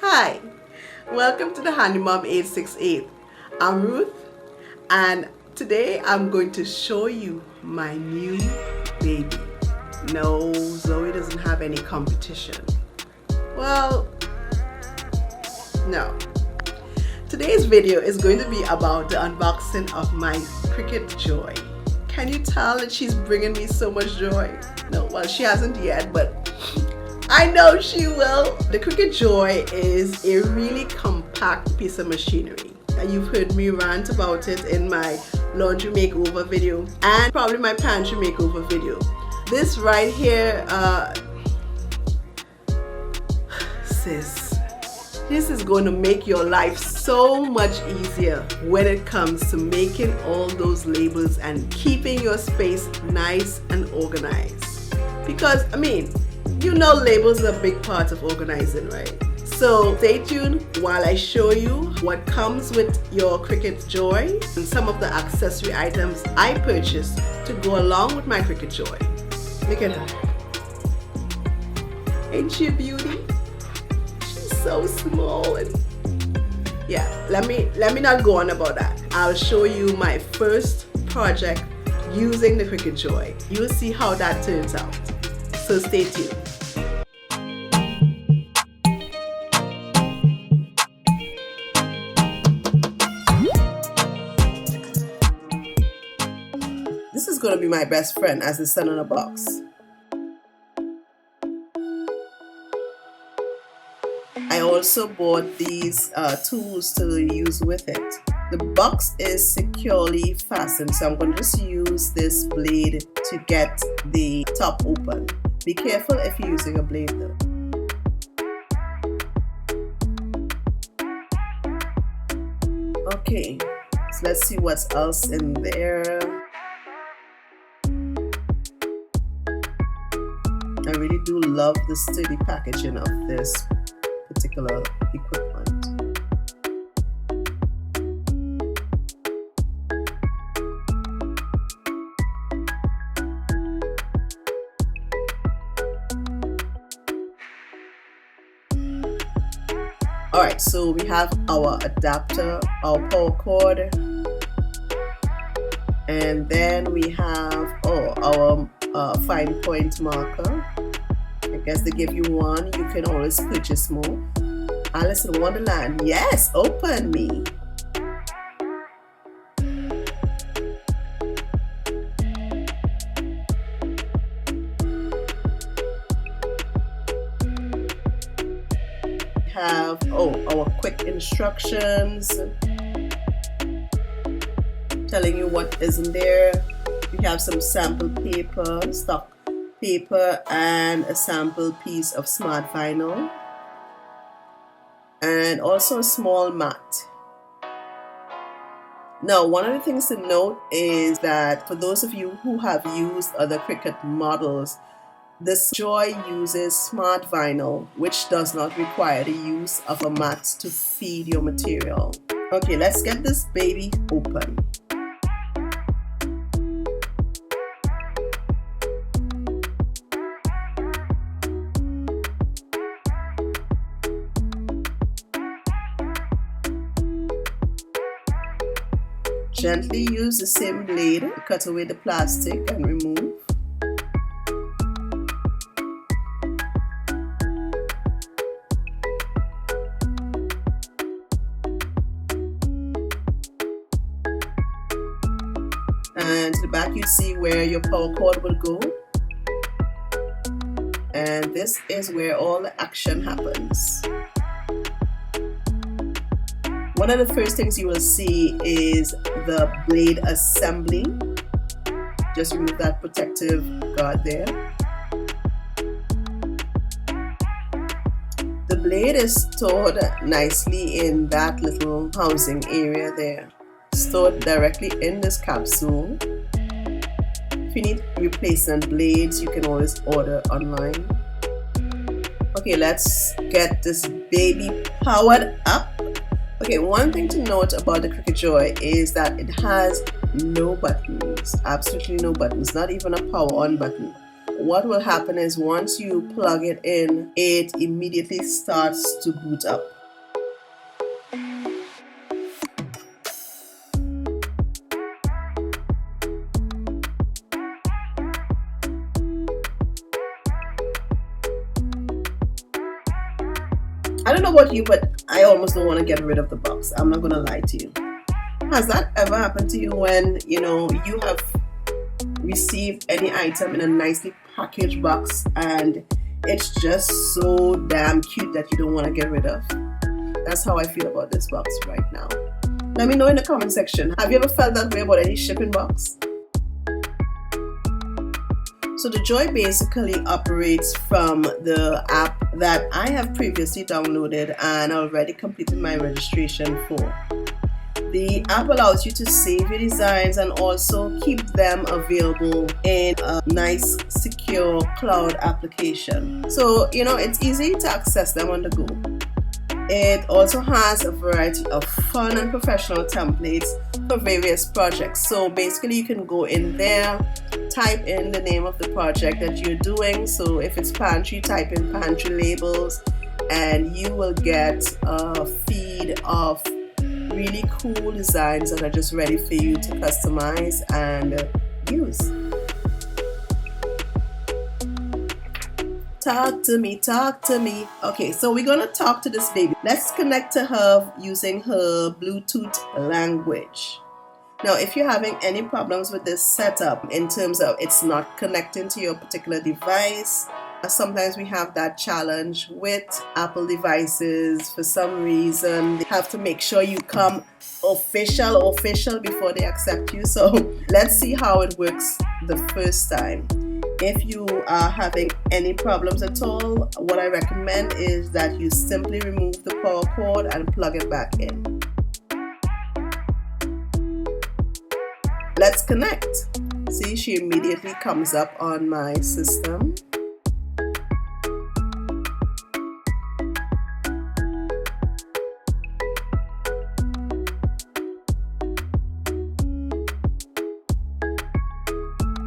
Hi, welcome to the Handy Mom 868. I'm Ruth, and today I'm going to show you my new baby. No, Zoe doesn't have any competition. Well, no. Today's video is going to be about the unboxing of my Cricut Joy. Can you tell that she's bringing me so much joy? No, well, she hasn't yet, but I know she will. The Cricut Joy is a really compact piece of machinery. You've heard me rant about it in my laundry makeover video and probably my pantry makeover video. This right here, sis, this is going to make your life so much easier when it comes to making all those labels and keeping your space nice and organized. Because, you know labels are a big part of organizing, right? So stay tuned while I show you what comes with your Cricut Joy and some of the accessory items I purchased to go along with my Cricut Joy. Look at her. Ain't she a beauty? She's so small. And yeah, let me not go on about that. I'll show you my first project using the Cricut Joy. You'll see how that turns out. So stay tuned. This is going to be my best friend as it's sent in a box. I also bought these tools to use with it. The box is securely fastened, so I'm going to just use this blade to get the top open. Be careful if you're using a blade though. Okay, so let's see what's else in there. I really do love the sturdy packaging of this particular equipment. Alright, so we have our adapter, our power cord, and then we have our fine point marker. I guess they give you one, you can always purchase more. Alice in Wonderland, yes, open me. Have our quick instructions telling you what is in there. We have some sample paper, stock paper, and a sample piece of smart vinyl, and also a small mat. Now, one of the things to note is that for those of you who have used other Cricut models, this Joy uses smart vinyl, which does not require the use of a mat to feed your material. Okay, let's get this baby open. Gently use the same blade to cut away the plastic and remove. And to the back you see where your power cord will go. And this is where all the action happens. One of the first things you will see is the blade assembly. Just remove that protective guard there. The blade is stored nicely in that little housing area there. Stored directly in this capsule. If you need replacement blades, you can always order online. Okay, let's get this baby powered up. Okay, one thing to note about the Cricut Joy is that it has no buttons, absolutely no buttons, not even a power on button. what will happen is once you plug it in, it immediately starts to boot up. I don't know about you, but I almost don't want to get rid of the box. I'm not going to lie to you. Has that ever happened to you when, you have received any item in a nicely packaged box and it's just so damn cute that you don't want to get rid of? That's how I feel about this box right now. Let me know in the comment section. Have you ever felt that way about any shipping box? So the Joy basically operates from the app that I have previously downloaded and already completed my registration for. The app allows you to save your designs and also keep them available in a nice, secure cloud application. So, it's easy to access them on the go. It also has a variety of fun and professional templates for various projects. So basically you can go in there, type in the name of the project that you're doing. So if it's pantry, type in pantry labels and you will get a feed of really cool designs that are just ready for you to customize and use. Talk to me, talk to me. Okay, so we're gonna talk to this baby. Let's connect to her using her Bluetooth language. Now, if you're having any problems with this setup in terms of it's not connecting to your particular device, sometimes we have that challenge with Apple devices. For some reason, they have to make sure you come official before they accept you. So let's see how it works the first time. If you are having any problems at all, what I recommend is that you simply remove the power cord and plug it back in. Let's connect. See, she immediately comes up on my system.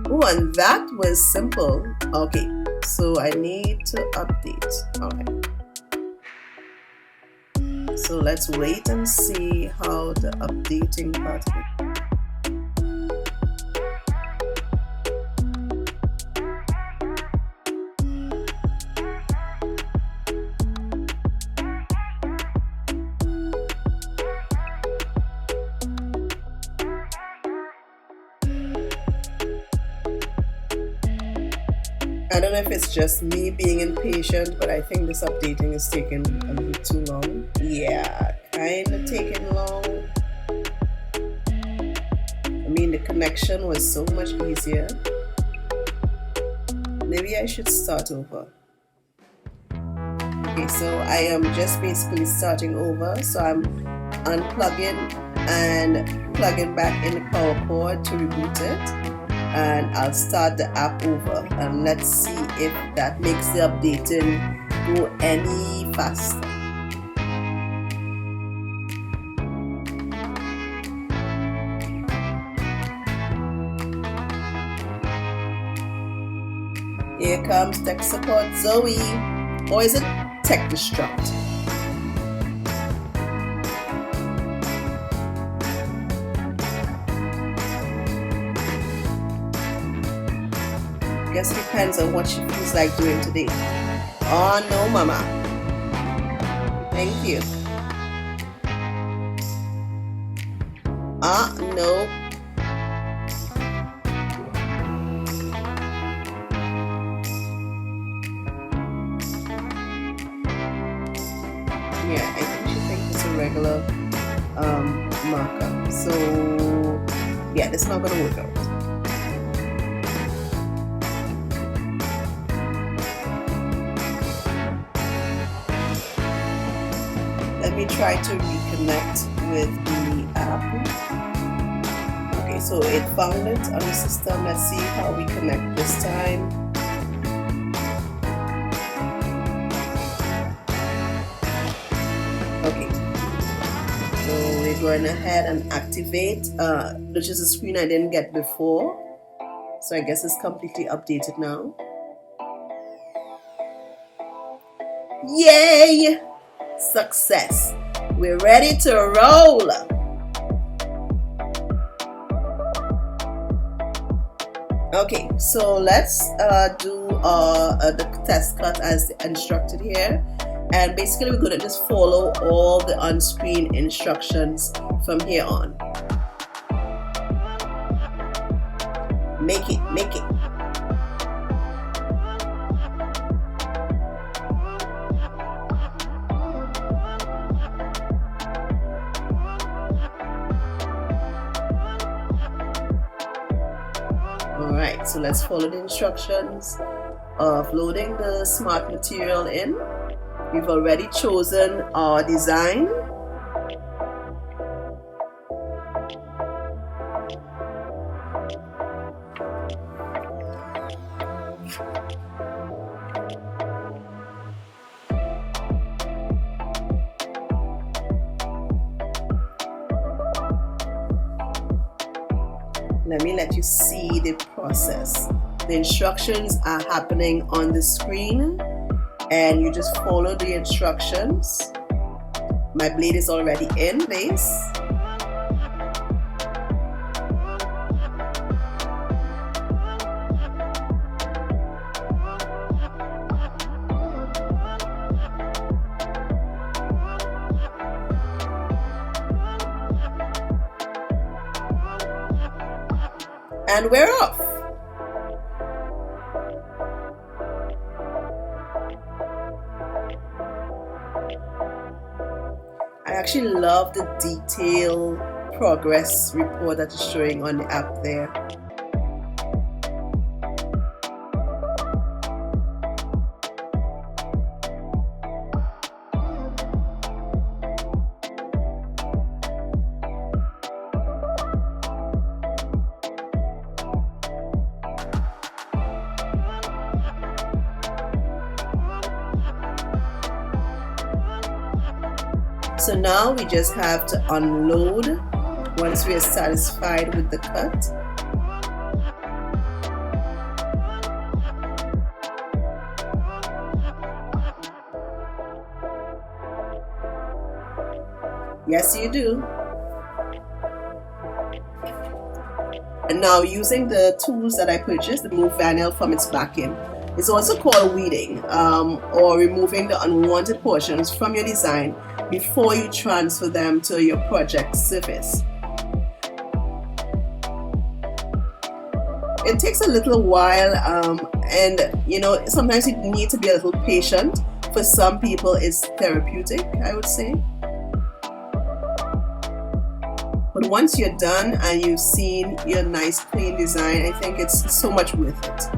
Oh, and that was simple. Okay, so I need to update. Alright. So let's wait and see how the updating part goes. I don't know if it's just me being impatient, but I think this updating is taking a bit too long. Yeah, kind of taking long. I mean, the connection was so much easier. Maybe I should start over. Okay, so I am just basically starting over. So I'm unplugging and plugging back in the power cord to reboot it. And I'll start the app over and let's see if that makes the updating go any faster. Here comes tech support Zoe, or is it tech destruct? Guess it depends on what she feels like doing today. Oh no, mama. Thank you. No. Yeah, I think she thinks it's a regular marker. So yeah, that's not gonna work out. Let me try to reconnect with the app. Okay, so it found it on the system. Let's see how we connect this time. Okay, so we're going ahead and activate, which is a screen I didn't get before. So I guess it's completely updated now. Yay! Success. We're ready to roll. Okay, so let's do the test cut as instructed here. And basically we're going to just follow all the on-screen instructions from here on. Make it. Alright, so let's follow the instructions of loading the smart material in. We've already chosen our design. Let me let you see the process. The instructions are happening on the screen and you just follow the instructions. My blade is already in place. And we're off. I actually love the detailed progress report that is showing on the app there. So now we just have to unload once we are satisfied with the cut. Yes, you do. And now using the tools that I purchased, the remove vinyl from its backing. It's also called weeding or removing the unwanted portions from your design before you transfer them to your project surface. It takes a little while and you know, sometimes you need to be a little patient. For some people it's therapeutic, I would say. But once you're done and you've seen your nice clean design, I think it's so much worth it.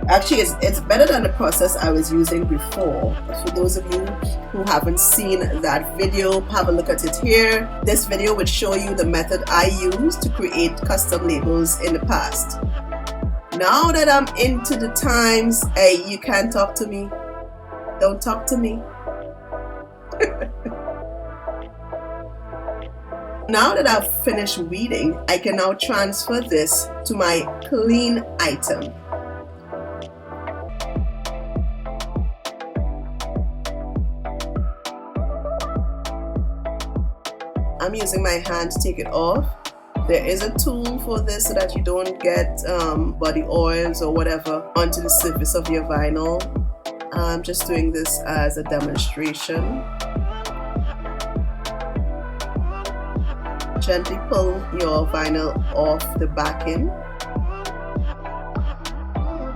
Actually, it's better than the process I was using before. For those of you who haven't seen that video, have a look at it here. This video would show you the method I used to create custom labels in the past. Now that I'm into the times, hey, you can't talk to me. Don't talk to me. Now that I've finished weeding, I can now transfer this to my clean item. I'm using my hand to take it off. There is a tool for this so that you don't get body oils or whatever onto the surface of your vinyl. I'm just doing this as a demonstration. Gently pull your vinyl off the backing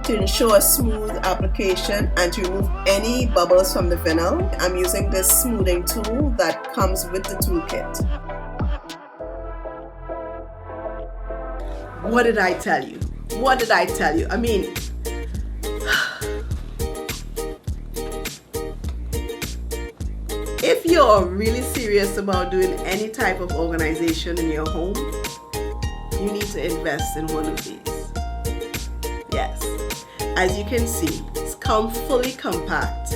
to ensure a smooth application and to remove any bubbles from the vinyl. I'm using this smoothing tool that comes with the toolkit. What did I tell you? What did I tell you? I mean, if you're really serious about doing any type of organization in your home, you need to invest in one of these. Yes, as you can see, it's come fully compact,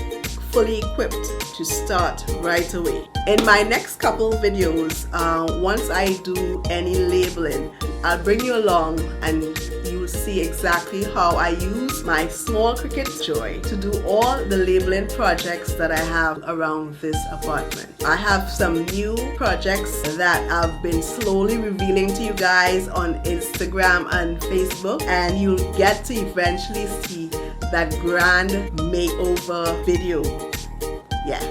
fully equipped to start right away. In my next couple videos, once I do any labeling, I'll bring you along and you'll see exactly how I use my small Cricut Joy to do all the labeling projects that I have around this apartment. I have some new projects that I've been slowly revealing to you guys on Instagram and Facebook, and you'll get to eventually see that grand makeover video. Yeah,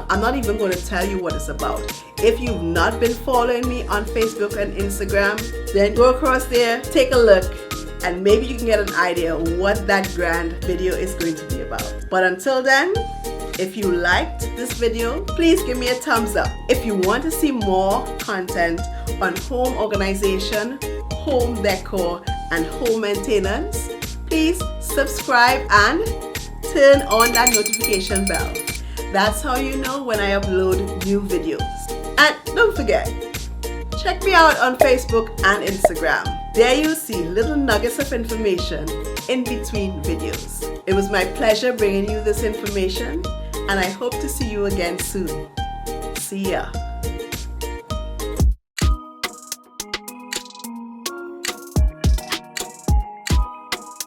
I'm not even going to tell you what it's about. If you've not been following me on Facebook and Instagram, then go across there, take a look, and maybe you can get an idea of what that grand video is going to be about. But until then, if you liked this video, please give me a thumbs up. If you want to see more content on home organization, home decor, and home maintenance, please subscribe and turn on that notification bell. That's how you know when I upload new videos. And don't forget, check me out on Facebook and Instagram. There you'll see little nuggets of information in between videos. It was my pleasure bringing you this information, and I hope to see you again soon. See ya.